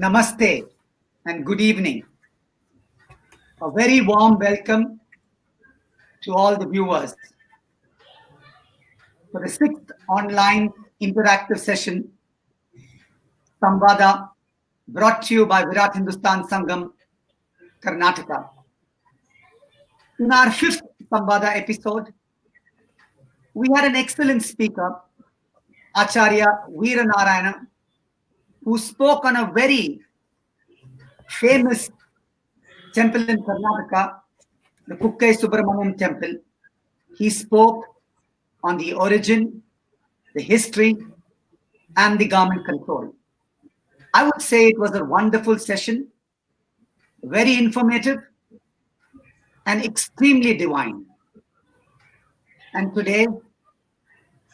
Namaste and good evening. A very warm welcome to all the viewers for the 6th online interactive session, Samvada, brought to you by Virat Hindustan Sangam, Karnataka. In our 5th Samvada episode, we had an excellent speaker, Acharya Veeranarayana, who spoke on a very famous temple in Karnataka, the Kukkai Subramaniam temple. He spoke on the origin, the history, and the garment control. I would say it was a wonderful session, very informative, and extremely divine. And today,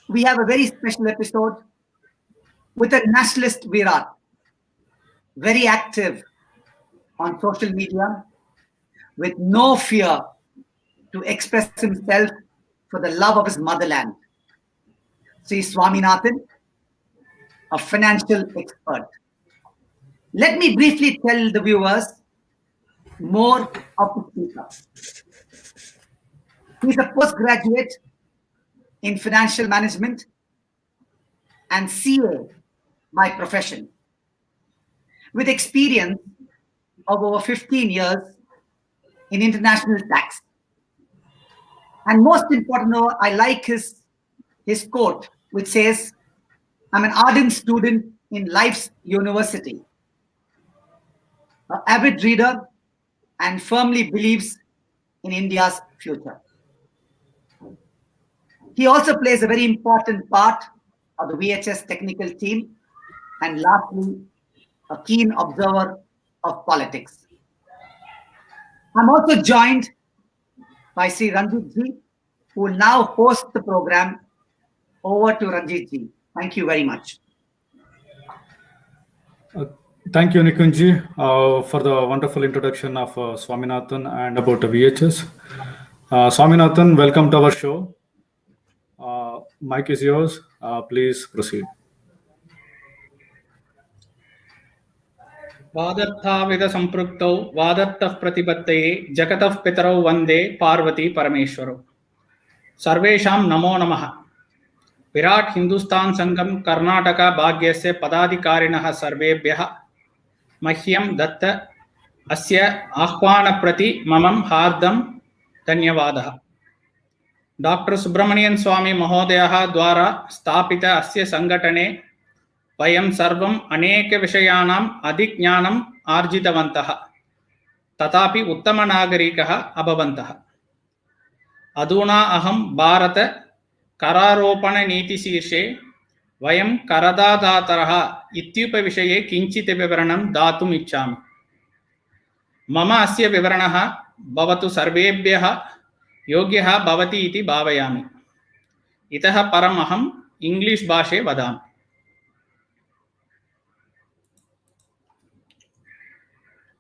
we have a very special episode with a nationalist Virat, very active on social media, with no fear to express himself for the love of his motherland. Shri Swaminathan, a financial expert. Let me briefly tell the viewers more of the speaker. He is a postgraduate in financial management and CA by profession, with experience of over 15 years in international tax. And most important, I like his quote, which says, "I'm an ardent student in life's university, an avid reader, and firmly believes in India's future." He also plays a very important part of the VHS technical team, and lastly, a keen observer of politics. I'm also joined by Sri Ranjit Ji, who will now host the program. Over to Ranjit Ji. Thank you very much. Thank you, Nikunji, for the wonderful introduction of Swaminathan and about the VHS. Swaminathan, welcome to our show. Mic is yours. Please proceed. वादर्थाविद संपृक्तौ वादर्थः प्रतिपत्तये जगतः पितरौ वन्दे पार्वती परमेश्वरौ सर्वेषां नमो नमः। विराट हिंदुस्तान संघम कर्नाटक भाग्यस्य पदाधिकारिणः सर्वेभ्यः मह्यं दत्त अस्य आह्वानप्रति मम हार्दं धन्यवादः। डॉक्टर सुब्रमण्यन स्वामी महोदयः द्वारा स्थापित अस्य संघटने वयं सर्वम् अनेक विषयाणाम् अधिज्ञानम् आर्जितवन्तः, तथापि उत्तमनागरिकः अभवन्तः। अधुना अहं भारत करारोपणनीतिशीर्षे वयं करदातारः इत्युपविषये किञ्चित् विवरणं दातुम् इच्छामि। मम अस्य विवरणः भवतु सर्वेभ्यः योग्यः भवति इति भावयामि। इतः परम् अहम् इंग्लिश भाषे वदामि।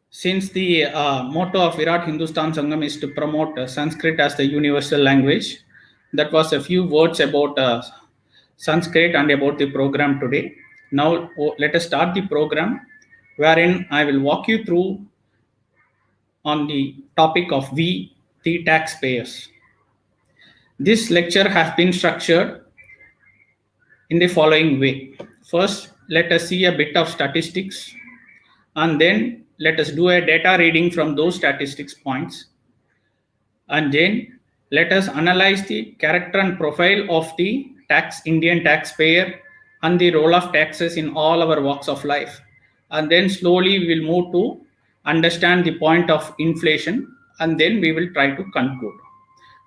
Since the motto of Virat Hindustan Sangam is to promote Sanskrit as the universal language, that was a few words about Sanskrit and about the program today. Now let us start the program, wherein I will walk you through on the topic of we, the taxpayers. This lecture has been structured in the following way. First, let us see a bit of statistics, and then let us do a data reading from those statistics points, and then let us analyze the character and profile of the Indian taxpayer and the role of taxes in all our walks of life, and then slowly we will move to understand the point of inflation, and then we will try to conclude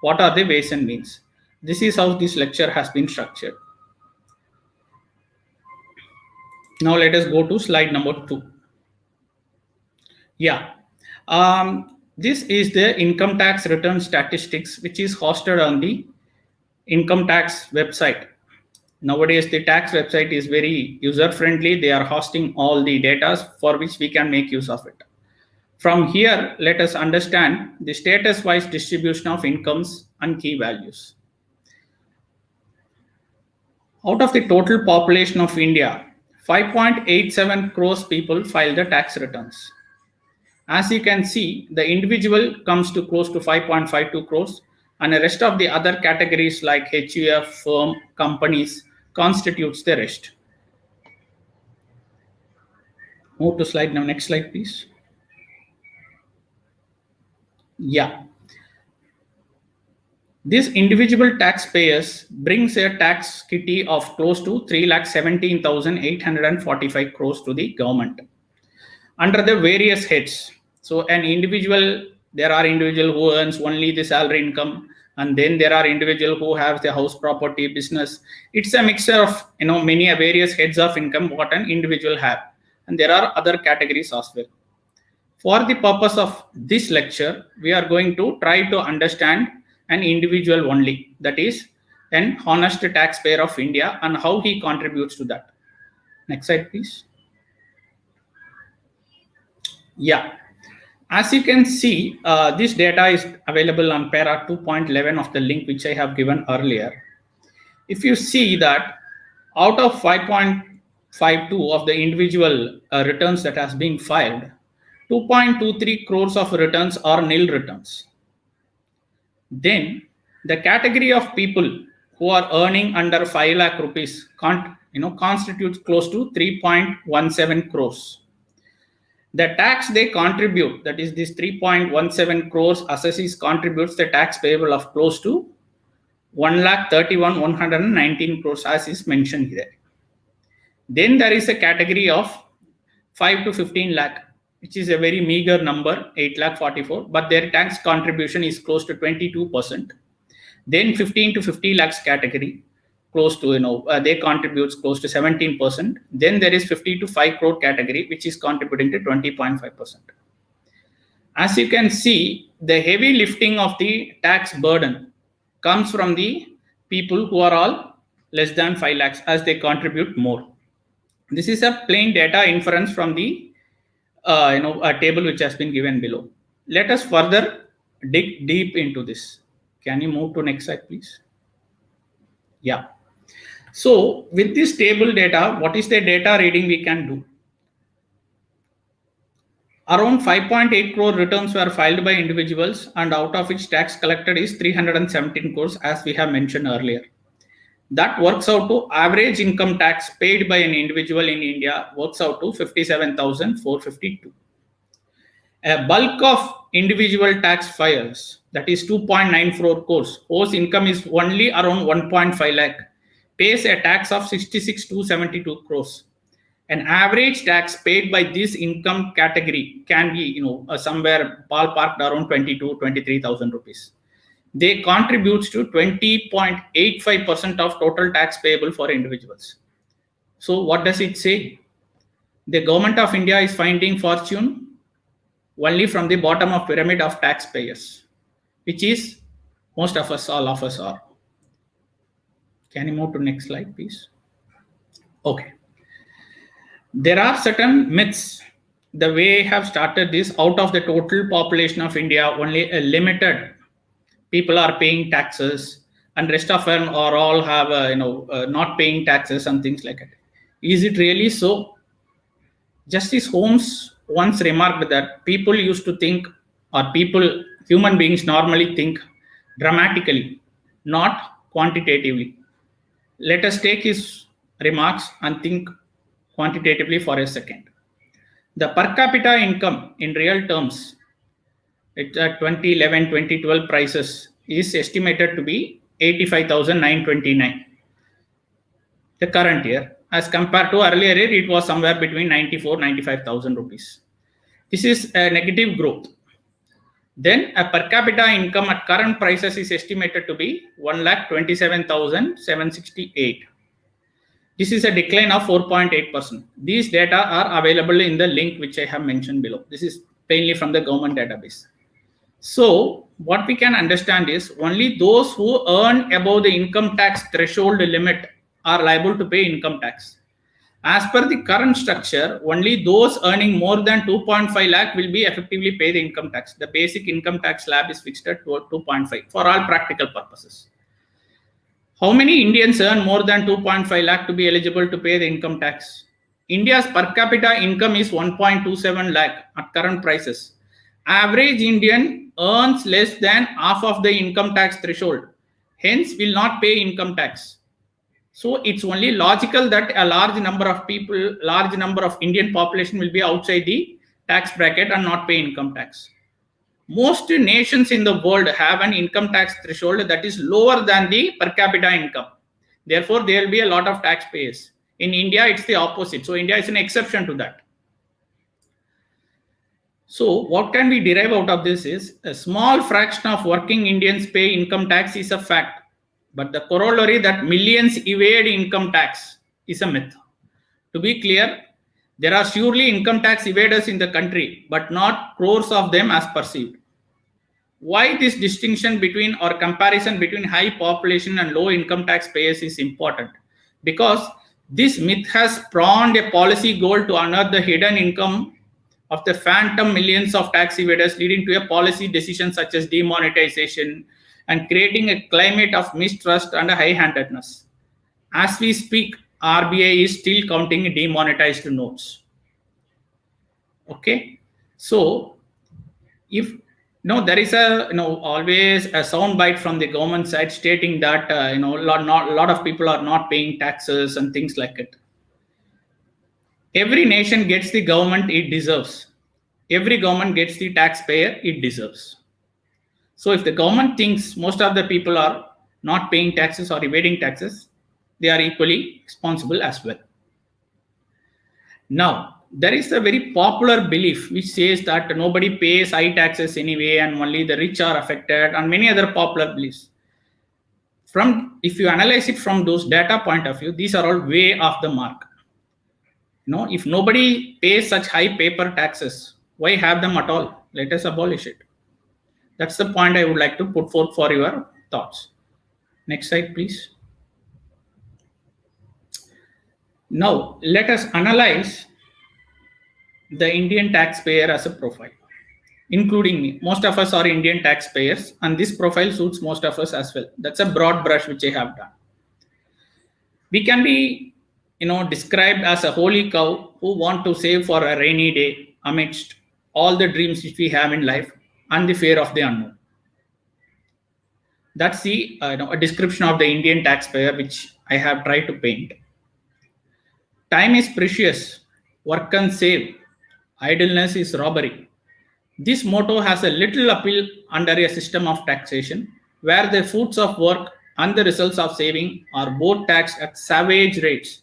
what are the ways and means. This is how this lecture has been structured. Now let us go to slide number 2. This is the income tax return statistics, which is hosted on the income tax website. Nowadays, the tax website is very user friendly. They are hosting all the data for which we can make use of it. From here, let us understand the status wise distribution of incomes and key values. Out of the total population of India, 5.87 crores people filed the tax returns. As you can see, the individual comes to close to 5.52 crores, and the rest of the other categories like HUF, firm, companies constitutes the rest. Move to slide now. Next slide, please. Yeah. This individual taxpayers brings a tax kitty of close to 3,17,845 crores to the government under the various heads. So an individual, there are individual who earns only the salary income, and then there are individual who have the house property business. It's a mixture of many various heads of income what an individual have, and there are other categories as well. For the purpose of this lecture, we are going to try to understand an individual only, that is an honest taxpayer of India, and how he contributes to that. Next slide, please. Yeah, as you can see, this data is available on para 2.11 of the link which I have given earlier. If you see that out of 5.52 of the individual returns that has been filed, 2.23 crores of returns are nil returns. Then the category of people who are earning under 5 lakh rupees constitutes close to 3.17 crores. The tax they contribute, that is this 3.17 crores assessees contributes the tax payable of close to 1,31,119 crores as is mentioned here. Then there is a category of 5 to 15 lakh, which is a very meager number, 8,44,000, but their tax contribution is close to 22%. Then 15 to 50 lakhs category, close to they contributes close to 17%. Then there is 50 to 5 crore category, which is contributing to 20.5%. As you can see, the heavy lifting of the tax burden comes from the people who are all less than 5 lakhs, as they contribute more. This is a plain data inference from the a table which has been given below. Let us further dig deep into this. Can you move to next slide, please? Yeah. So with this table data, what is the data reading we can do? Around 5.8 crore returns were filed by individuals, and out of which tax collected is 317 crores, as we have mentioned earlier. That works out to average income tax paid by an individual in India works out to 57,452. A bulk of individual tax filers, that is 2.94 crores, whose income is only around 1.5 lakh, pays a tax of 66,272 crores. An average tax paid by this income category can be, somewhere ballparked around 23,000 rupees. They contributes to 20.85% of total tax payable for individuals. So what does it say? The government of India is finding fortune only from the bottom of pyramid of taxpayers, which is most of us, all of us are. Can you move to next slide, please? Okay. There are certain myths. The way I have started this, out of the total population of India, only a limited people are paying taxes, and rest of them are all have not paying taxes and things like that. Is it really so? Justice Holmes once remarked that people used to think, or human beings normally think dramatically, not quantitatively. Let us take his remarks and think quantitatively for a second. The per capita income in real terms, it's at 2011-2012 prices, is estimated to be 85,929 the current year, as compared to earlier year it was somewhere between 94,000-95,000 rupees. This is a negative growth. Then a per capita income at current prices is estimated to be 1,27,768. This is a decline of 4.8%. These data are available in the link which I have mentioned below. This is plainly from the government database. So what we can understand is only those who earn above the income tax threshold limit are liable to pay income tax. As per the current structure, only those earning more than 2.5 lakh will be effectively pay the income tax. The basic income tax slab is fixed at 2.5 for all practical purposes. How many Indians earn more than 2.5 lakh to be eligible to pay the income tax? India's per capita income is 1.27 lakh at current prices. Average Indian earns less than half of the income tax threshold, hence will not pay income tax. So it's only logical that a large number of people, large number of Indian population will be outside the tax bracket and not pay income tax. Most nations in the world have an income tax threshold that is lower than the per capita income. Therefore, there will be a lot of taxpayers. In India, it's the opposite. So India is an exception to that. So what can we derive out of this is a small fraction of working Indians pay income tax is a fact. But the corollary that millions evade income tax is a myth. To be clear, there are surely income tax evaders in the country, but not crores of them as perceived. Why this distinction between or comparison between high population and low income tax payers is important? Because this myth has spawned a policy goal to unearth the hidden income of the phantom millions of tax evaders, leading to a policy decision such as demonetization and creating a climate of mistrust and high-handedness. As we speak, RBI is still counting demonetized notes. Okay, so if there is a always a soundbite from the government side stating that a lot of people are not paying taxes and things like it. Every nation gets the government it deserves. Every government gets the taxpayer it deserves. So if the government thinks most of the people are not paying taxes or evading taxes, they are equally responsible as well. Now, there is a very popular belief which says that nobody pays high taxes anyway and only the rich are affected, and many other popular beliefs. If you analyze it from those data point of view, these are all way off the mark. If nobody pays such high paper taxes, why have them at all? Let us abolish it. That's the point I would like to put forth for your thoughts. Next slide, please. Now, let us analyze the Indian taxpayer as a profile, including me. Most of us are Indian taxpayers, and this profile suits most of us as well. That's a broad brush which I have done. We can be, described as a holy cow who want to save for a rainy day amidst all the dreams which we have in life and the fear of the unknown. That's the a description of the Indian taxpayer which I have tried to paint. Time is precious. Work can save. Idleness is robbery. This motto has a little appeal under a system of taxation where the fruits of work and the results of saving are both taxed at savage rates,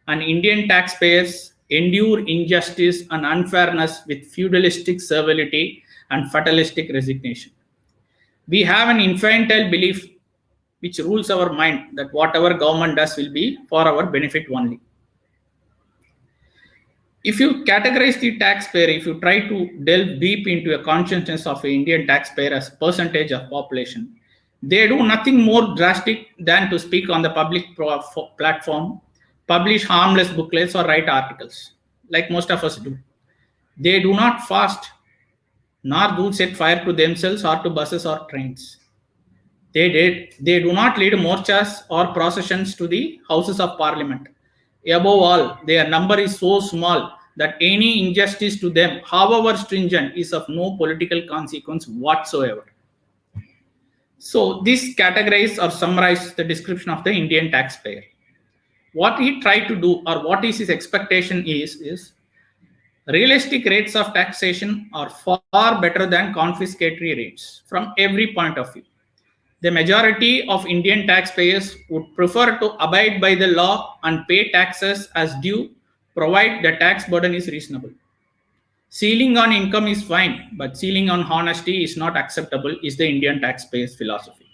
and Indian taxpayers endure injustice and unfairness with feudalistic servility and fatalistic resignation. We have an infantile belief which rules our mind that whatever government does will be for our benefit only. If you categorize the taxpayer, if you try to delve deep into a consciousness of an Indian taxpayer as a percentage of population, they do nothing more drastic than to speak on the public platform, publish harmless booklets or write articles, like most of us do. They do not fast, nor do set fire to themselves or to buses or trains. They do not lead morchas or processions to the houses of parliament. Above all, their number is so small that any injustice to them, however stringent, is of no political consequence whatsoever. So this categorizes or summarizes the description of the Indian taxpayer. What he tried to do, or what is his expectation is realistic rates of taxation are far better than confiscatory rates from every point of view. The majority of Indian taxpayers would prefer to abide by the law and pay taxes as due, provided the tax burden is reasonable. Ceiling on income is fine, but ceiling on honesty is not acceptable, is the Indian taxpayer's philosophy.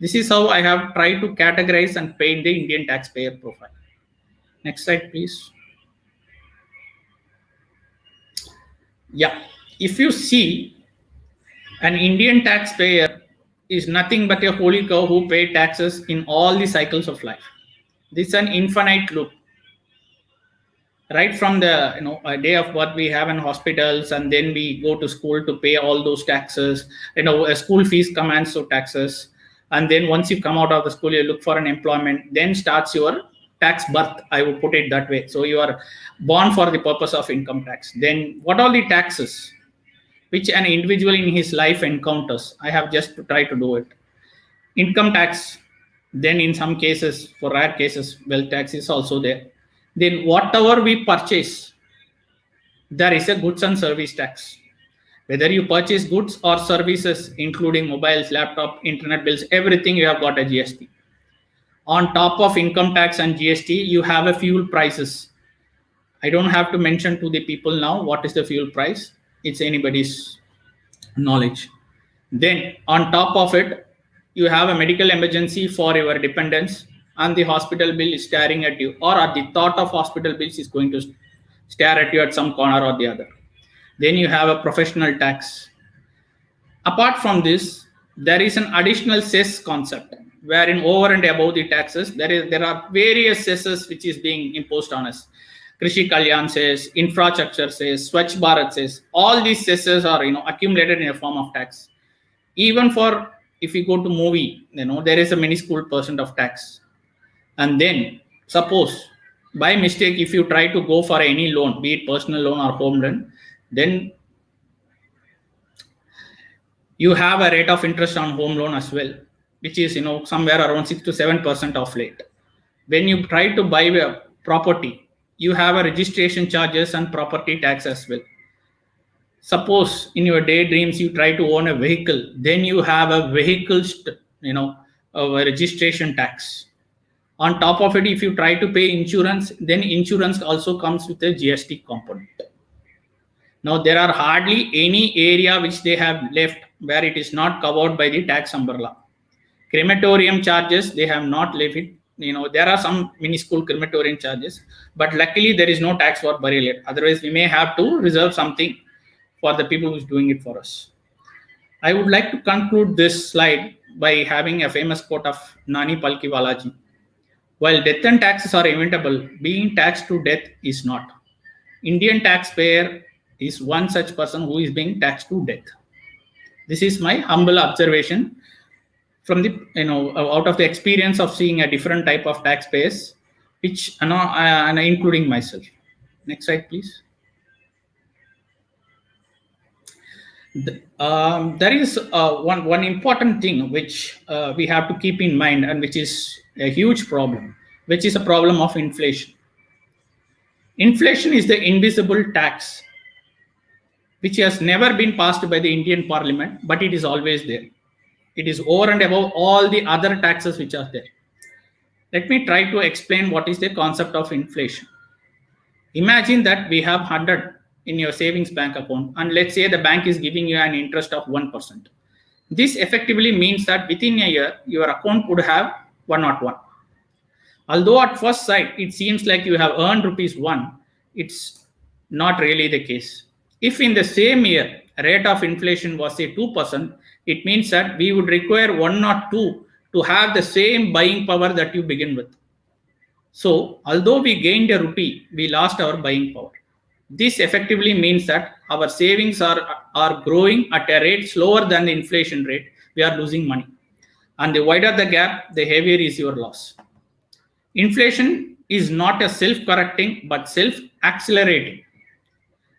This is how I have tried to categorize and paint the Indian taxpayer profile. Next slide, please. Yeah, if you see, an Indian taxpayer is nothing but a holy cow who paid taxes in all the cycles of life. This is an infinite loop. Right from the a day of birth we have in hospitals, and then we go to school to pay all those taxes. A school fees commands to taxes, and then once you come out of the school, you look for an employment. Then starts your tax birth, I would put it that way. So you are born for the purpose of income tax. Then what are the taxes which an individual in his life encounters? I have just to try to do it. Income tax, then in some cases, for rare cases, wealth tax is also there. Then whatever we purchase, there is a goods and service tax. Whether you purchase goods or services, including mobiles, laptop, internet bills, everything, you have got a GST. On top of income tax and GST, you have a fuel prices. I don't have to mention to the people now what is the fuel price. It's anybody's knowledge. Then on top of it, you have a medical emergency for your dependents, and the hospital bill is staring at you, or at the thought of hospital bills is going to stare at you at some corner or the other. Then you have a professional tax. Apart from this, there is an additional cess concept, wherein over and above the taxes, there are various cesses which is being imposed on us. Krishi Kalyan cess, infrastructure cess, Swachh Bharat cess. All these cesses are accumulated in a form of tax. Even for, if you go to movie, there is a minuscule percent of tax. And then suppose by mistake, if you try to go for any loan, be it personal loan or home loan, then you have a rate of interest on home loan as well, which is somewhere around 6 to 7% of late. When you try to buy a property, you have a registration charges and property tax as well. Suppose in your daydreams you try to own a vehicle, then you have a vehicle, a registration tax. On top of it, if you try to pay insurance, then insurance also comes with a GST component. Now, there are hardly any area which they have left where it is not covered by the tax umbrella. Crematorium charges, they have not left it. There are some minuscule crematorium charges, but luckily there is no tax for burial. Otherwise, we may have to reserve something for the people who's doing it for us. I would like to conclude this slide by having a famous quote of Nani Palkiwalaji. While death and taxes are inevitable, being taxed to death is not. Indian taxpayer is one such person who is being taxed to death. This is my humble observation from the out of the experience of seeing a different type of taxpayers, which and including myself. Next slide, please. There is one important thing which we have to keep in mind, and which is a huge problem, which is a problem of inflation. Inflation is the invisible tax which has never been passed by the Indian Parliament, but it is always there. It is over and above all the other taxes which are there. Let me try to explain what is the concept of inflation. Imagine that we have 100 in your savings bank account, and let's say the bank is giving you an interest of 1%. This effectively means that within a year, your account would have 101. Although at first sight, it seems like you have earned ₹1, it's not really the case. If in the same year, rate of inflation was say 2%, it means that we would require 102 to have the same buying power that you begin with. So, although we gained a rupee, we lost our buying power. This effectively means that our savings are growing at a rate slower than the inflation rate. We are losing money. And the wider the gap, the heavier is your loss. Inflation is not a self-correcting, but self-accelerating.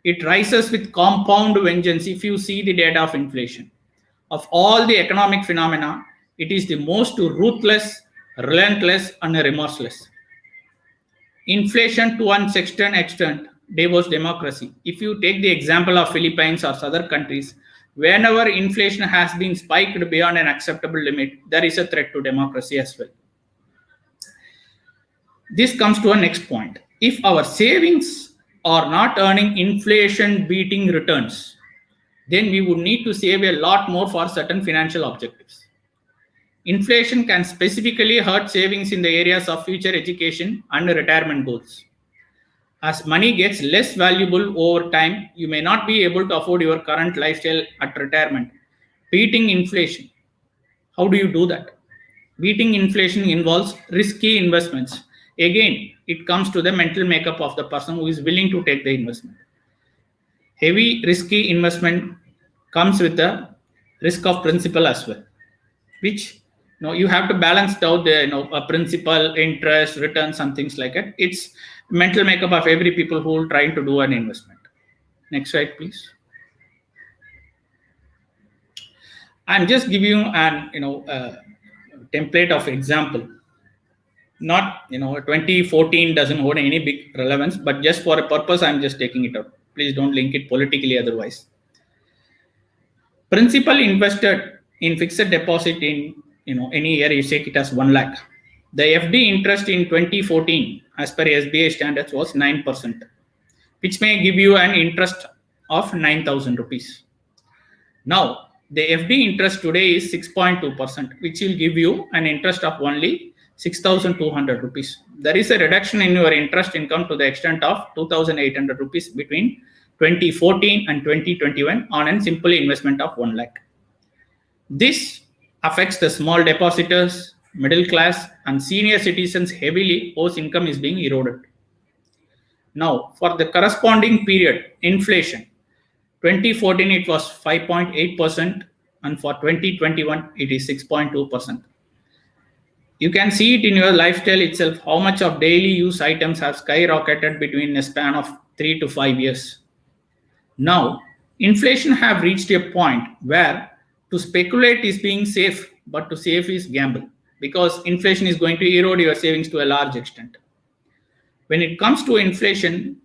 It rises with compound vengeance if you see the data of inflation. Of all the economic phenomena, it is the most ruthless, relentless, and remorseless. Inflation to an extent devours democracy. If you take the example of Philippines or other countries, whenever inflation has been spiked beyond an acceptable limit, there is a threat to democracy as well. This comes to a next point. If our savings are not earning inflation-beating returns, then we would need to save a lot more for certain financial objectives. Inflation can specifically hurt savings in the areas of future education and retirement goals. As money gets less valuable over time, you may not be able to afford your current lifestyle at retirement. Beating inflation. How do you do that? Beating inflation involves risky investments. Again, it comes to the mental makeup of the person who is willing to take the investment. Heavy, risky investment comes with the risk of principal as well, which you have to balance out the principal, interest, returns, and things like that. It's mental makeup of every people who are trying to do an investment. Next slide, please. And just give you an template of example. Not 2014 doesn't hold any big relevance, but just for a purpose, I'm just taking it out. Please don't link it politically otherwise. Principal invested in fixed deposit in any year, you take it as 1 lakh. The FD interest in 2014 as per SBI standards was 9%, which may give you an interest of 9,000 rupees. Now the FD interest today is 6.2%, which will give you an interest of only 6,200 rupees. There is a reduction in your interest income to the extent of 2,800 rupees between 2014 and 2021 on a simple investment of 1 lakh. This affects the small depositors, middle class, and senior citizens heavily, whose income is being eroded. Now, for the corresponding period, inflation, 2014 it was 5.8%, and for 2021 it is 6.2%. You can see it in your lifestyle itself, how much of daily use items have skyrocketed between a span of 3 to 5 years. Now, inflation have reached a point where to speculate is being safe, but to save is gamble, because inflation is going to erode your savings to a large extent. When it comes to inflation,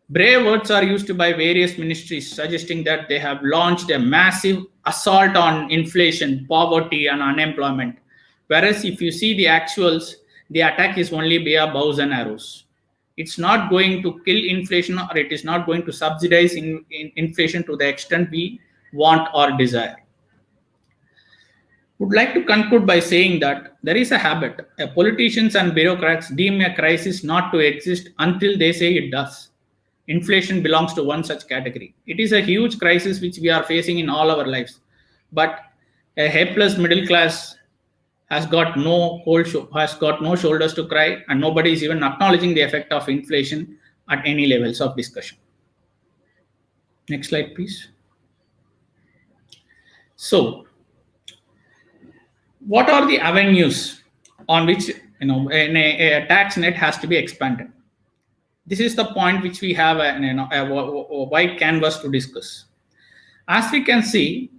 brave words are used by various ministries suggesting that they have launched a massive assault on inflation, poverty, and unemployment. Whereas if you see the actuals, the attack is only via bows and arrows. It's not going to kill inflation, or it is not going to subsidize inflation to the extent we want or desire. Would like to conclude by saying that there is a habit. Politicians and bureaucrats deem a crisis not to exist until they say it does. Inflation belongs to one such category. It is a huge crisis which we are facing in all our lives. But a helpless middle class has got no shoulders to cry, and nobody is even acknowledging the effect of inflation at any levels of discussion. Next slide, please. So, what are the avenues on which a tax net has to be expanded? This is the point which we have a wide canvas to discuss. As we can see,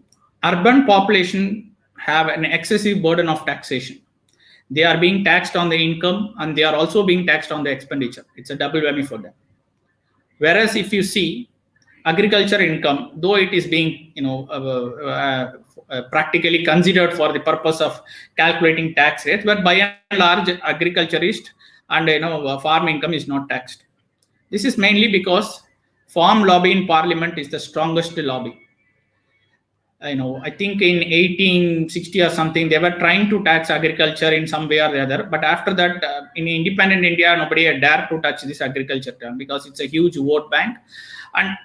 urban population have an excessive burden of taxation. They are being taxed on the income, and they are also being taxed on the expenditure. It's a double whammy for them. Whereas if you see agriculture income, though it is being practically considered for the purpose of calculating tax rates, but by and large agriculturist and farm income is not taxed. This is mainly because farm lobby in parliament is the strongest lobby. I think in 1860 or something, they were trying to tax agriculture in some way or the other. But after that, in independent India, nobody had dared to touch this agriculture term because it's a huge vote bank. And,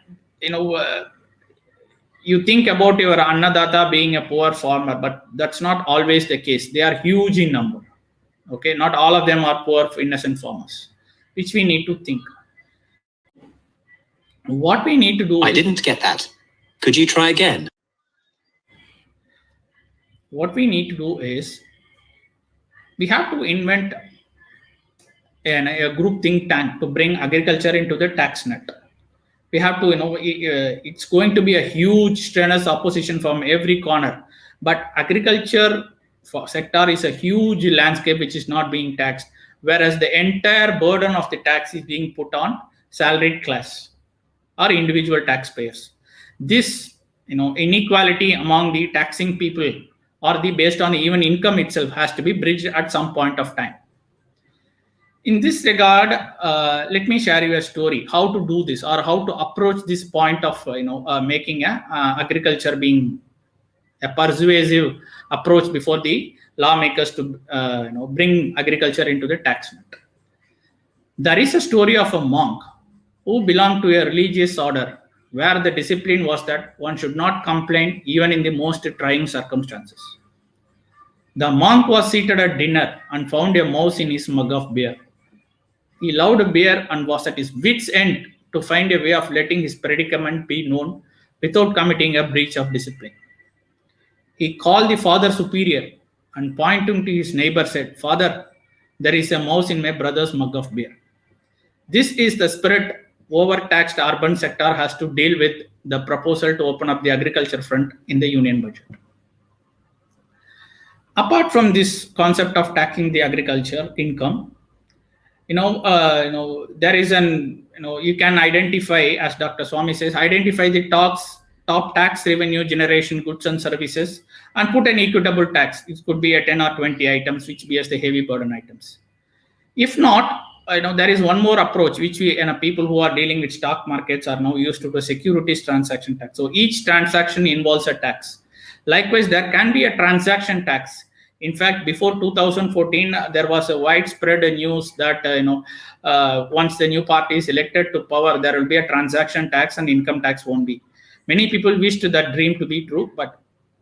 you think about your Annadata being a poor farmer, but that's not always the case. They are huge in number. Okay, not all of them are poor, innocent farmers, which we need to think. What we need to do I didn't get that. Could you try again? What we need to do is we have to invent a group think tank to bring agriculture into the tax net. We have to, it's going to be a huge strenuous opposition from every corner. But agriculture sector is a huge landscape which is not being taxed, whereas the entire burden of the tax is being put on salaried class or individual taxpayers. This, inequality among the taxing people or based on even income itself has to be bridged at some point of time. In this regard, let me share you a story how to do this or how to approach this point of making agriculture being a persuasive approach before the lawmakers to bring agriculture into the tax net. There is a story of a monk who belonged to a religious order where the discipline was that one should not complain even in the most trying circumstances. The monk was seated at dinner and found a mouse in his mug of beer. He loved beer and was at his wit's end to find a way of letting his predicament be known without committing a breach of discipline. He called the father superior and pointing to his neighbor said, "Father, there is a mouse in my brother's mug of beer." This is the spirit overtaxed urban sector has to deal with the proposal to open up the agriculture front in the union budget. Apart from this concept of taxing the agriculture income, there is you can identify, as Dr. Swami says, identify the top tax revenue generation goods and services and put an equitable tax. It could be a 10 or 20 items, which be as the heavy burden items. If not, there is one more approach which people who are dealing with stock markets are now used to the securities transaction tax. So each transaction involves a tax. Likewise, there can be a transaction tax. In fact, before 2014, there was a widespread news that once the new party is elected to power, there will be a transaction tax and income tax won't be. Many people wished that dream to be true, but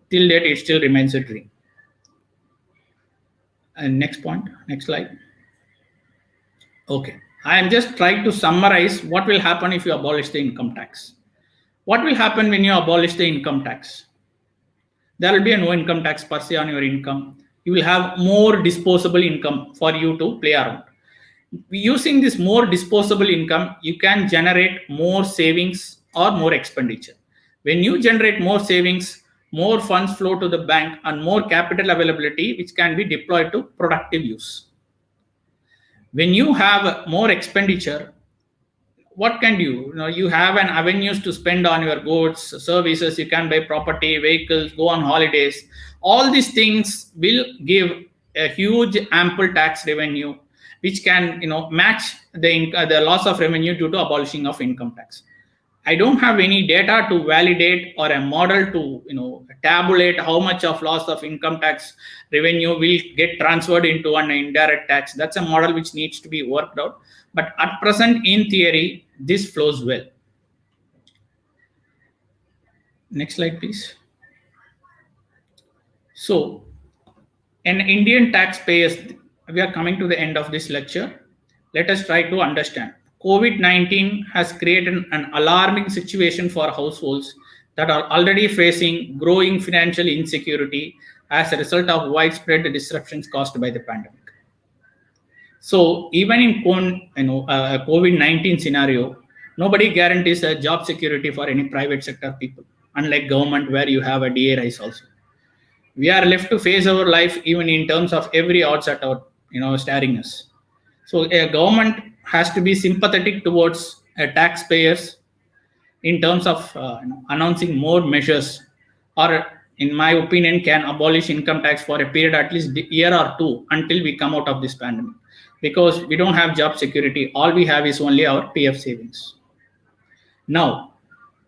till date it still remains a dream. And next point, next slide. Okay, I am just trying to summarize what will happen if you abolish the income tax. What will happen when you abolish the income tax? There will be a no income tax per se on your income. You will have more disposable income for you to play around. Using this more disposable income, you can generate more savings or more expenditure. When you generate more savings, more funds flow to the bank and more capital availability, which can be deployed to productive use. When you have more expenditure, what can you you have an avenues to spend on your goods, services. You can buy property, vehicles, go on holidays. All these things will give a huge ample tax revenue, which can match the loss of revenue due to abolishing of income tax. I don't have any data to validate or a model to tabulate how much of loss of income tax revenue will get transferred into an indirect tax. That's a model which needs to be worked out. But at present, in theory, this flows well. Next slide, please. So, an Indian taxpayers, we are coming to the end of this lecture. Let us try to understand. COVID-19 has created an alarming situation for households that are already facing growing financial insecurity as a result of widespread disruptions caused by the pandemic. So even in a COVID-19 scenario, nobody guarantees a job security for any private sector people, unlike government where you have a DA rise also. We are left to face our life even in terms of every odds at our staring us. So a government has to be sympathetic towards taxpayers in terms of announcing more measures, or in my opinion, can abolish income tax for a period at least a year or two until we come out of this pandemic. Because we don't have job security, all we have is only our PF savings. Now,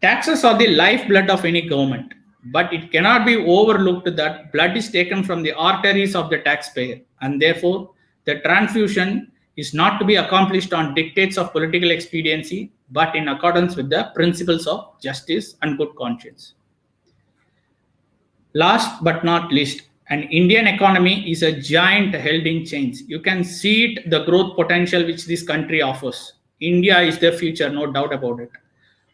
taxes are the lifeblood of any government, but it cannot be overlooked that blood is taken from the arteries of the taxpayer, and therefore the transfusion is not to be accomplished on dictates of political expediency, but in accordance with the principles of justice and good conscience. Last but not least, an Indian economy is a giant held in chains. You can see it, the growth potential which this country offers. India is the future, no doubt about it.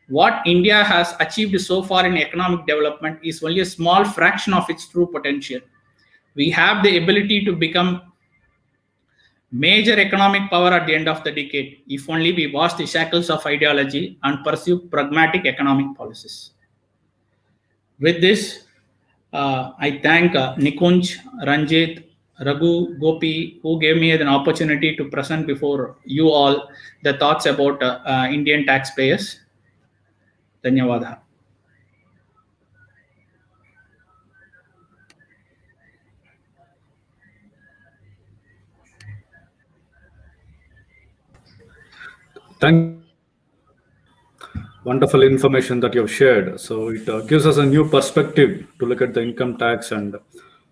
What India has achieved so far in economic development is only a small fraction of its true potential. We have the ability to become major economic power at the end of the decade, if only we wash the shackles of ideology and pursue pragmatic economic policies. With this, I thank Nikunj, Ranjit, Raghu, Gopi, who gave me an opportunity to present before you all the thoughts about Indian taxpayers. Dhanyawada. Thank wonderful information that you have shared. So it gives us a new perspective to look at the income tax, and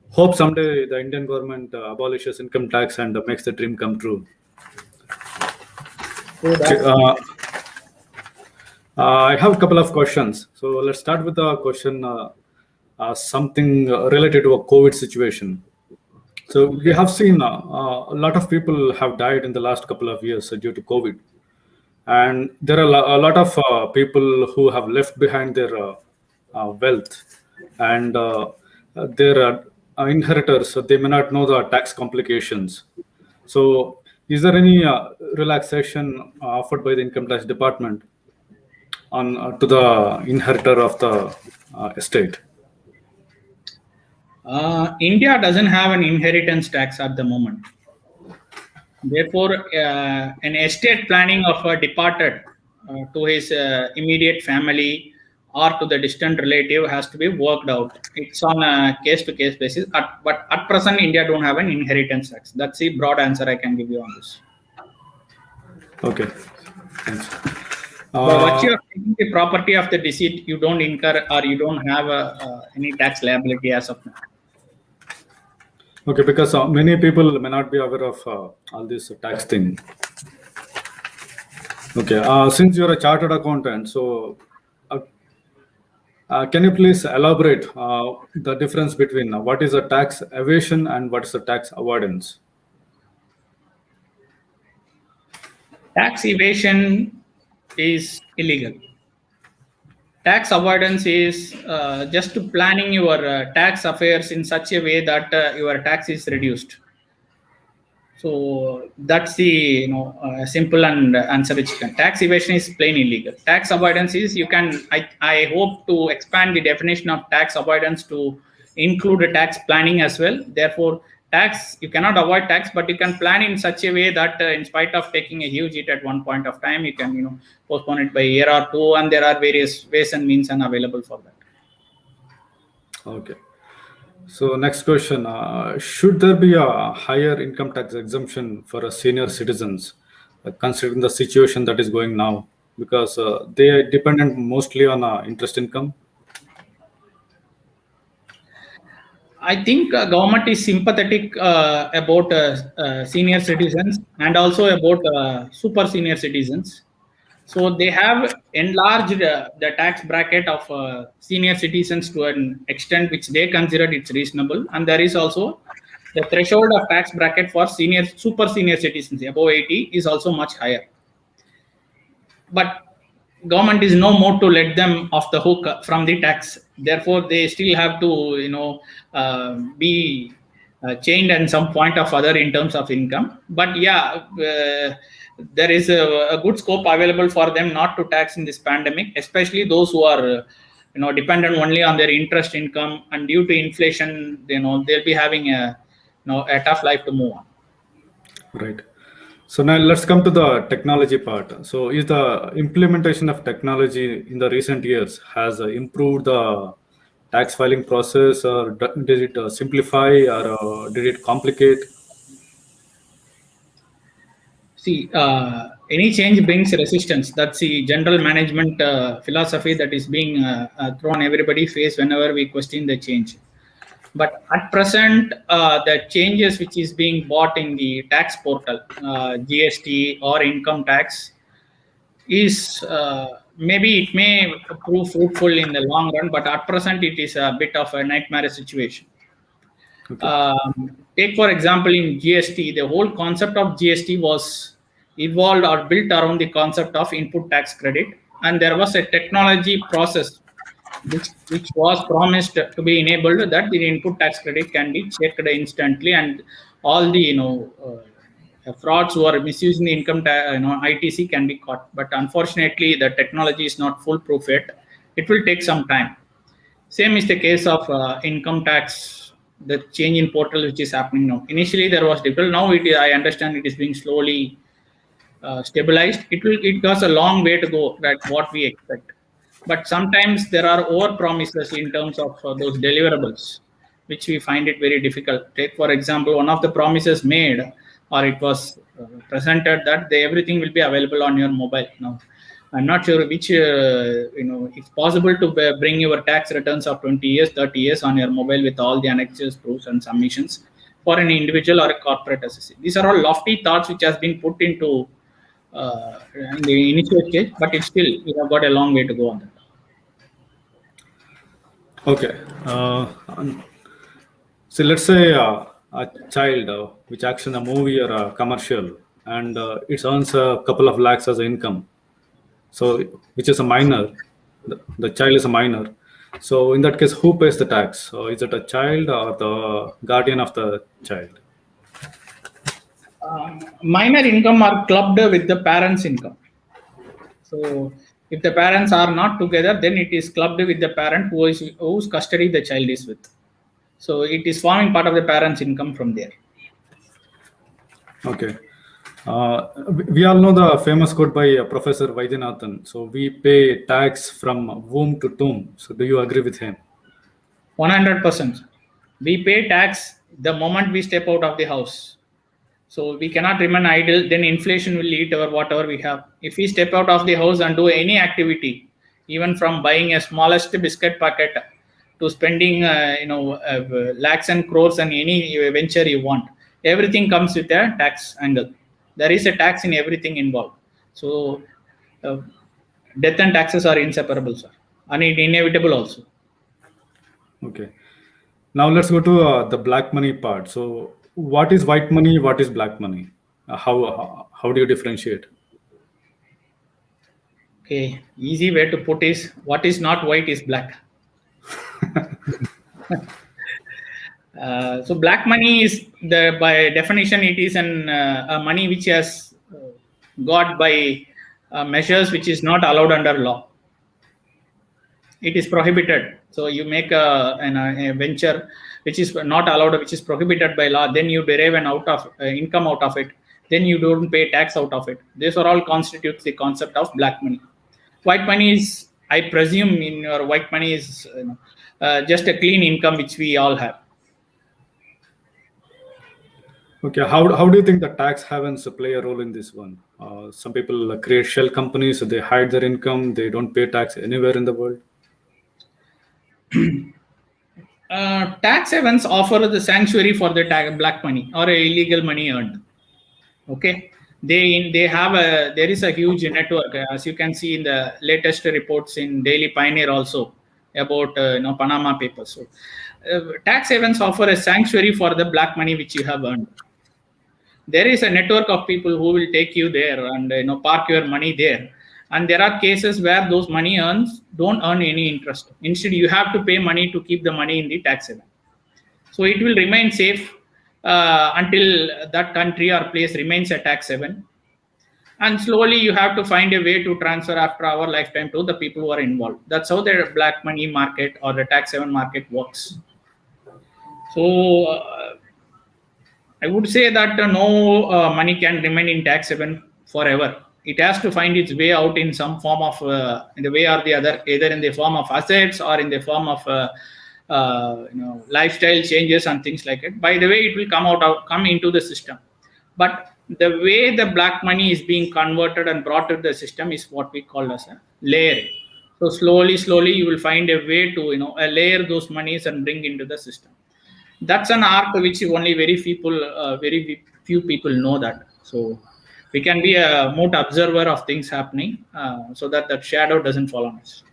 hope someday the Indian government abolishes income tax and makes the dream come true. Okay, I have a couple of questions. So let's start with a question, something related to a COVID situation. So we have seen a lot of people have died in the last couple of years due to COVID. And there are a lot of people who have left behind their wealth, and their inheritors, they may not know the tax complications. So, is there any relaxation offered by the income tax department on to the inheritor of the estate? India doesn't have an inheritance tax at the moment. Therefore, an estate planning of a departed to his immediate family or to the distant relative has to be worked out. It's on a case-to-case basis. But at present, India don't have an inheritance tax. That's the broad answer I can give you on this. Okay, thanks. But what you are taking the property of the deceased, you don't incur or you don't have any tax liability as of now. Okay, because many people may not be aware of all this tax thing. Okay, since you're a chartered accountant, so can you please elaborate the difference between what is a tax evasion and what is a tax avoidance? Tax evasion is illegal. Tax avoidance is just planning your tax affairs in such a way that your tax is reduced. So that's the simple and answer which can. Tax evasion is plain illegal. Tax avoidance is you can. I hope to expand the definition of tax avoidance to include a tax planning as well. Therefore, tax you cannot avoid tax, but you can plan in such a way that in spite of taking a huge hit at one point of time, you can postpone it by a year or two, and there are various ways and means and available for that. Okay. So next question, should there be a higher income tax exemption for senior citizens, considering the situation that is going now? Because they are dependent mostly on interest income. I think government is sympathetic about senior citizens and also about super senior citizens. So they have enlarged the tax bracket of senior citizens to an extent which they considered it's reasonable. And there is also the threshold of tax bracket for super senior citizens above 80 is also much higher. But government is no more to let them off the hook from the tax. Therefore, they still have to be chained at some point of other in terms of income. But yeah, there is a good scope available for them not to tax in this pandemic, especially those who are dependent only on their interest income, and due to inflation, they'll be having a tough life to move on. Right. So now let's come to the technology part. So is the implementation of technology in the recent years has improved the tax filing process, or did it simplify, or did it complicate? See, any change brings resistance. That's the general management philosophy that is being thrown everybody face whenever we question the change. But at present, the changes which is being bought in the tax portal, GST or income tax, is maybe it may prove fruitful in the long run, but at present it is a bit of a nightmare situation. Okay. Take for example in GST, the whole concept of GST was evolved or built around the concept of input tax credit, and there was a technology process which was promised to be enabled that the input tax credit can be checked instantly, and all the frauds who are misusing the income tax ITC can be caught. But unfortunately, the technology is not foolproof yet. It will take some time. Same is the case of income tax, the change in portal which is happening now. Initially there was difficult. Now I understand it is being slowly stabilized. It goes a long way to go. That's what we expect. But sometimes there are over promises in terms of those deliverables, which we find it very difficult. Take for example, one of the promises made, or it was presented that everything will be available on your mobile. Now, I'm not sure which, it's possible to bring your tax returns of 20 years, 30 years on your mobile with all the annexes, proofs and submissions for an individual or a corporate assessee. These are all lofty thoughts which has been put into in the initial stage, but it's still, we have got a long way to go on that. Okay. So let's say a child which acts in a movie or a commercial, and it earns a couple of lakhs as an income. So which is a minor. The child is a minor. So in that case, who pays the tax? So is it a child or the guardian of the child? Minor income are clubbed with the parents' income. So if the parents are not together, then it is clubbed with the parent whose custody the child is with. So it is forming part of the parents' income from there. Okay. We all know the famous quote by Professor Vaidyanathan. So we pay tax from womb to tomb. So do you agree with him? 100%. We pay tax the moment we step out of the house. So we cannot remain idle, then inflation will eat our whatever we have. If we step out of the house and do any activity, even from buying a smallest biscuit packet to spending lakhs and crores on any venture you want, everything comes with a tax angle. There is a tax in everything involved. So death and taxes are inseparable, sir, and inevitable also. Okay. Now let's go to the black money part. So what is white money? What is black money? How do you differentiate? Okay, easy way to put is what is not white is black. So black money is by definition it is a money which has got by measures which is not allowed under law. It is prohibited. So you make a venture which is not allowed, which is prohibited by law. Then you derive an income out of it. Then you don't pay tax out of it. These are all constitutes the concept of black money. White money is, I presume, in your white money is just a clean income which we all have. Okay, how do you think the tax havens play a role in this one? Some people create shell companies, so they hide their income, they don't pay tax anywhere in the world. Tax havens offer the sanctuary for the black money or illegal money earned. Okay, they have there is a huge network, as you can see in the latest reports in Daily Pioneer also about Panama Papers. So tax havens offer a sanctuary for the black money which you have earned. There is a network of people who will take you there and park your money there. And there are cases where those money don't earn any interest. Instead, you have to pay money to keep the money in the tax haven. So it will remain safe until that country or place remains a tax haven. And slowly you have to find a way to transfer after our lifetime to the people who are involved. That's how the black money market or the tax haven market works. So I would say that no money can remain in tax haven forever. It has to find its way out in some form of, in the way or the other, either in the form of assets or in the form of lifestyle changes and things like it. By the way, it will come into the system. But the way the black money is being converted and brought to the system is what we call as a layering. So slowly, you will find a way to layer those monies and bring into the system. That's an art which only very few people know that. So we can be a moot observer of things happening, so that shadow doesn't fall on us.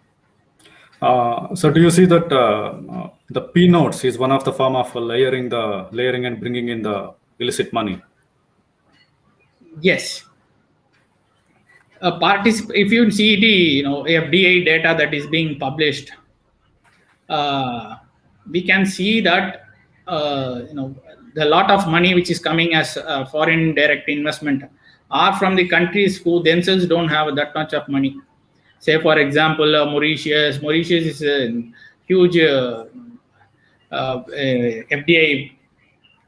So do you see that the P notes is one of the form of layering and bringing in the illicit money? Yes. If you see the FDI data that is being published, we can see that the lot of money which is coming as foreign direct investment are from the countries who themselves don't have that much of money. Say, for example, Mauritius. Mauritius is a huge FDI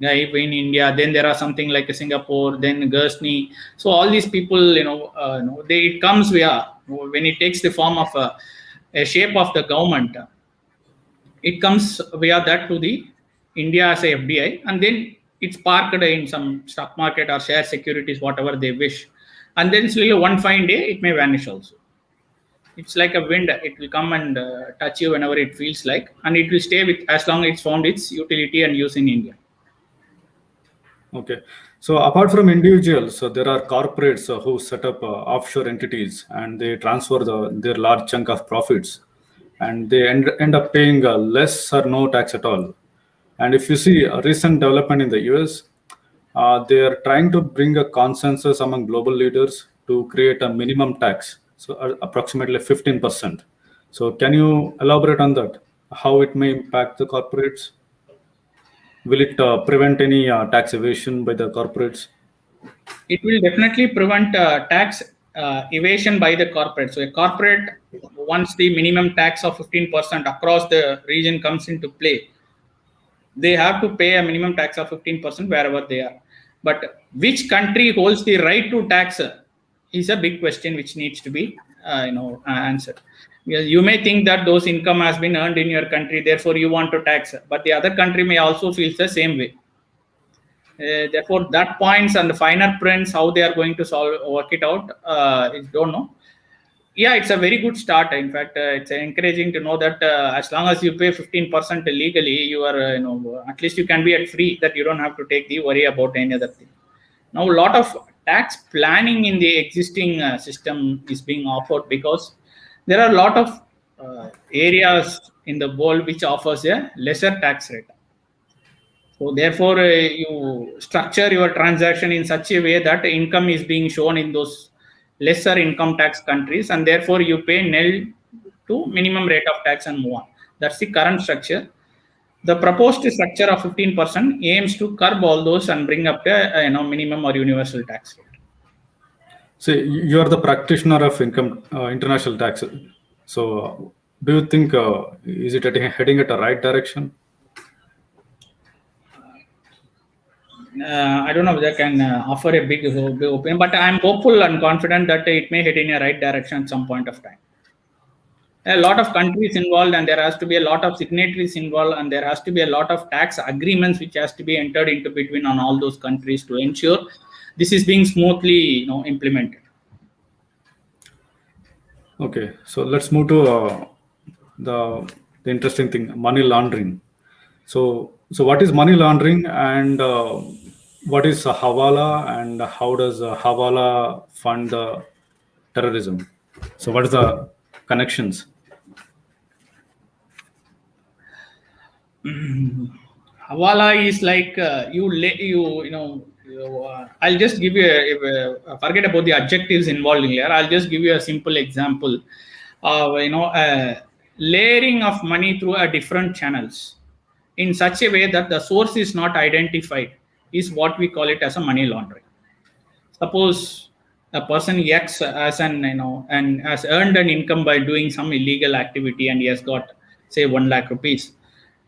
in India. Then there are something like Singapore, then Guernsey. So all these people, it comes when it takes the form of a shape of the government. It comes via that to the India as a FDI, and then it's parked in some stock market or share securities, whatever they wish. And then slowly one fine day, it may vanish also. It's like a wind. It will come and touch you whenever it feels like, and it will stay with as long as it's found its utility and use in India. Okay. So apart from individuals, there are corporates who set up offshore entities and they transfer their large chunk of profits, and they end up paying less or no tax at all. And if you see a recent development in the US, they are trying to bring a consensus among global leaders to create a minimum tax, so approximately 15%. So can you elaborate on that? How it may impact the corporates? Will it prevent any tax evasion by the corporates? It will definitely prevent tax evasion by the corporate. So a corporate, once the minimum tax of 15% across the region comes into play, they have to pay a minimum tax of 15% wherever they are. But which country holds the right to tax is a big question which needs to be answered. You may think that those income has been earned in your country, therefore you want to tax, but the other country may also feel the same way. Therefore, that points and the finer prints, how they are going to work it out, I don't know. Yeah, it's a very good start. In fact, it's encouraging to know that as long as you pay 15% legally, you are, at least you can be at free, that you don't have to take the worry about any other thing. Now, a lot of tax planning in the existing system is being offered because there are a lot of areas in the world which offers a lesser tax rate. So therefore, you structure your transaction in such a way that income is being shown in those lesser income tax countries, and therefore you pay nil to minimum rate of tax and move on. That's the current structure. The proposed structure of 15% aims to curb all those and bring up a minimum or universal tax rate. So you are the practitioner of income international tax. So do you think is it heading at the right direction? I don't know whether I can offer a big opinion, but I'm hopeful and confident that it may head in a right direction at some point of time. A lot of countries involved, and there has to be a lot of signatories involved, and there has to be a lot of tax agreements which has to be entered into between on all those countries to ensure this is being smoothly implemented. Okay, so let's move to the interesting thing, money laundering. So what is money laundering, and what is hawala, and how does hawala fund terrorism? So what is the connections? Hawala is like I'll just give you forget about the adjectives involved in here. I'll just give you a simple example. Layering of money through different channels in such a way that the source is not identified is what we call it as a money laundering. Suppose a person X has and has earned an income by doing some illegal activity, and he has got say 1 lakh rupees.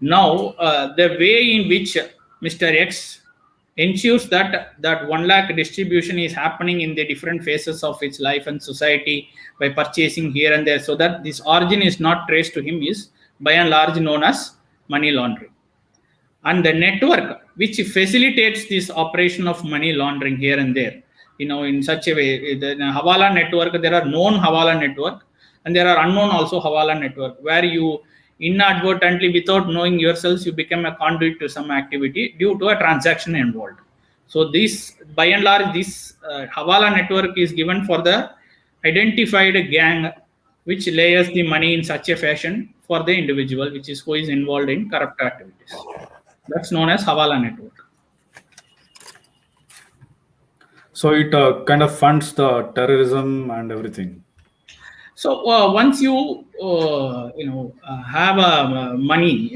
Now, the way in which Mr. X ensures that 1 lakh distribution is happening in the different phases of its life and society by purchasing here and there, so that this origin is not traced to him, is by and large known as money laundering. And the network which facilitates this operation of money laundering here and there, in such a way, the hawala network, there are known hawala network and there are unknown also hawala network, where you inadvertently, without knowing yourselves, you become a conduit to some activity due to a transaction involved. So this, by and large, this hawala network is given for the identified gang which layers the money in such a fashion for the individual who is involved in corrupt activities. That's known as hawala network. So it kind of funds the terrorism and everything. So once you have money,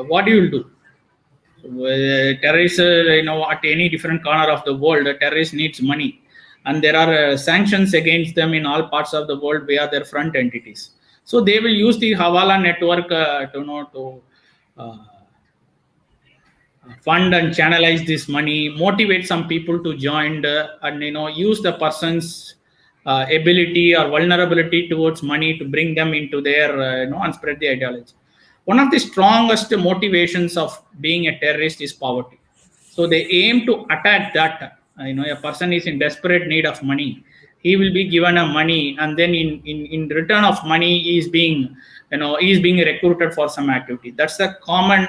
what you will do? Terrorists, at any different corner of the world, a terrorist needs money, and there are sanctions against them in all parts of the world via their front entities. So they will use the hawala network to fund and channelize this money, motivate some people to join, and use the person's ability or vulnerability towards money to bring them into their and spread the ideology. One of the strongest motivations of being a terrorist is poverty. So they aim to attack that. A person is in desperate need of money. He will be given a money, and then in return of money, he is being recruited for some activity. That's the common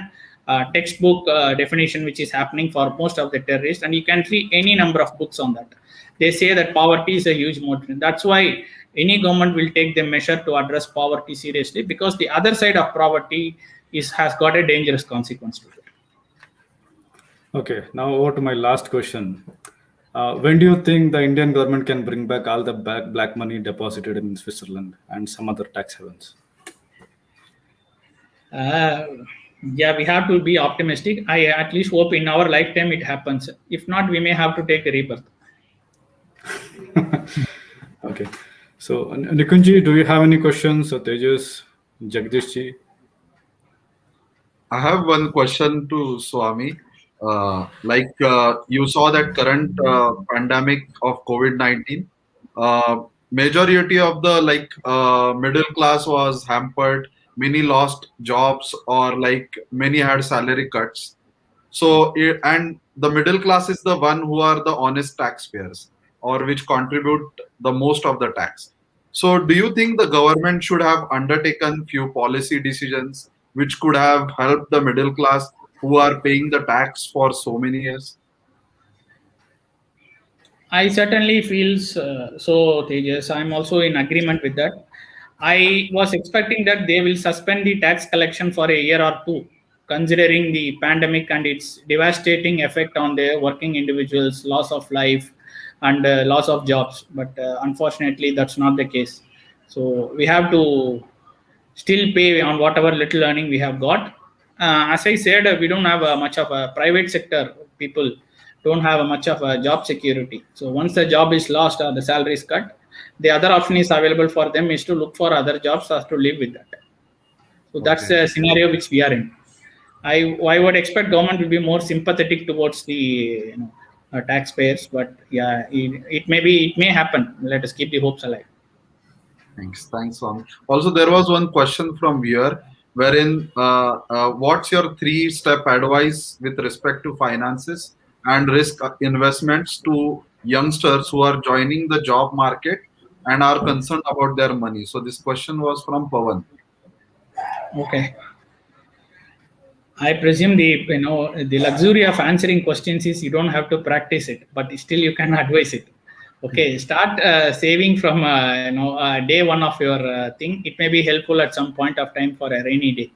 textbook definition which is happening for most of the terrorists, and you can see any number of books on that. They say that poverty is a huge motivation. That's why any government will take the measure to address poverty seriously, because the other side of poverty has got a dangerous consequence to it. Okay, now over to my last question. When do you think the Indian government can bring back all the black money deposited in Switzerland and some other tax havens? Yeah, we have to be optimistic. I at least hope in our lifetime it happens. If not, we may have to take a rebirth. Okay. So, Nikunji, do you have any questions? Tejas, Jagdishji? I have one question to Swami. You saw that current pandemic of COVID-19, majority of the middle class was hampered. Many lost jobs or many had salary cuts. So, and the middle class is the one who are the honest taxpayers or which contribute the most of the tax. So, do you think the government should have undertaken few policy decisions which could have helped the middle class who are paying the tax for so many years? I certainly feels so, Tejas. I'm also in agreement with that. I was expecting that they will suspend the tax collection for a year or two, considering the pandemic and its devastating effect on the working individuals, loss of life, and loss of jobs. But unfortunately, that's not the case. So we have to still pay on whatever little earning we have got. As I said, we don't have much of a private sector. People don't have much of a job security. So once the job is lost or the salary is cut, the other option is available for them is to look for other jobs or to live with that. So that's the scenario which we are in. I would expect government will be more sympathetic towards the taxpayers, but yeah, it may happen. Let us keep the hopes alive. Thanks, Swami. Also, there was one question from viewer wherein what's your 3-step advice with respect to finances and risk investments to youngsters who are joining the job market and are concerned about their money? So this question was from Pawan. Okay. I presume the luxury of answering questions is you don't have to practice it, but still you can advise it. Okay, start saving from day one of your thing. It may be helpful at some point of time for a rainy day.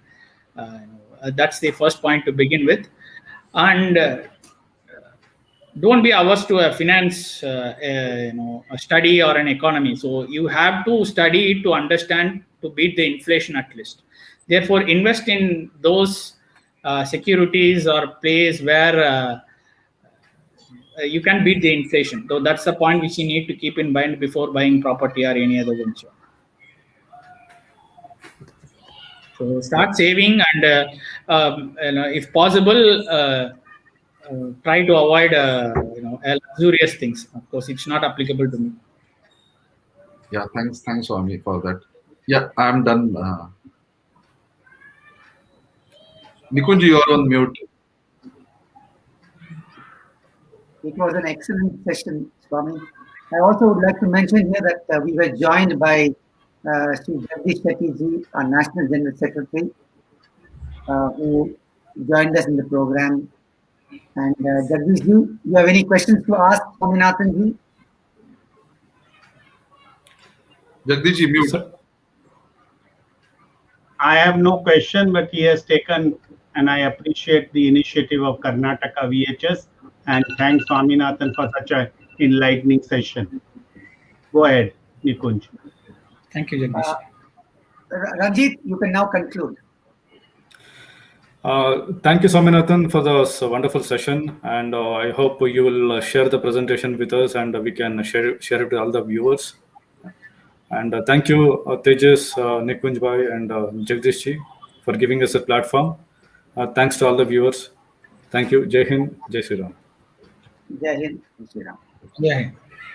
That's the first point to begin with, and don't be averse to a finance, a study or an economy. So you have to study it to understand, to beat the inflation at least. Therefore, invest in those securities or place where you can beat the inflation. So that's the point which you need to keep in mind before buying property or any other venture. So start saving and if possible, try to avoid luxurious things. Of course, it's not applicable to me. Yeah, thanks, Swami, for that. Yeah, I'm done. Nikunj, you are on mute. It was an excellent session, Swami. I also would like to mention here that we were joined by Shri Jagdish Shetty, our National General Secretary, who joined us in the program. And Jagdish, you have any questions to ask Swaminathan ji? Jagdish, mute. Sir. I have no question, but he has taken, and I appreciate the initiative of Karnataka VHS, and thanks Swaminathan for such an enlightening session. Go ahead, Nikunj. Thank you, Jagdish. Ranjit, you can now conclude. Thank you, Swaminathan, for this wonderful session, and I hope you will share the presentation with us, and we can share it with all the viewers. And thank you, Tejas, Nikunj Bhai, and Jagdish ji for giving us a platform. Thanks to all the viewers. Thank you. Jai Hind, Jai Shri Ram. Jai Hind, Jai Shri Ram. Yeah.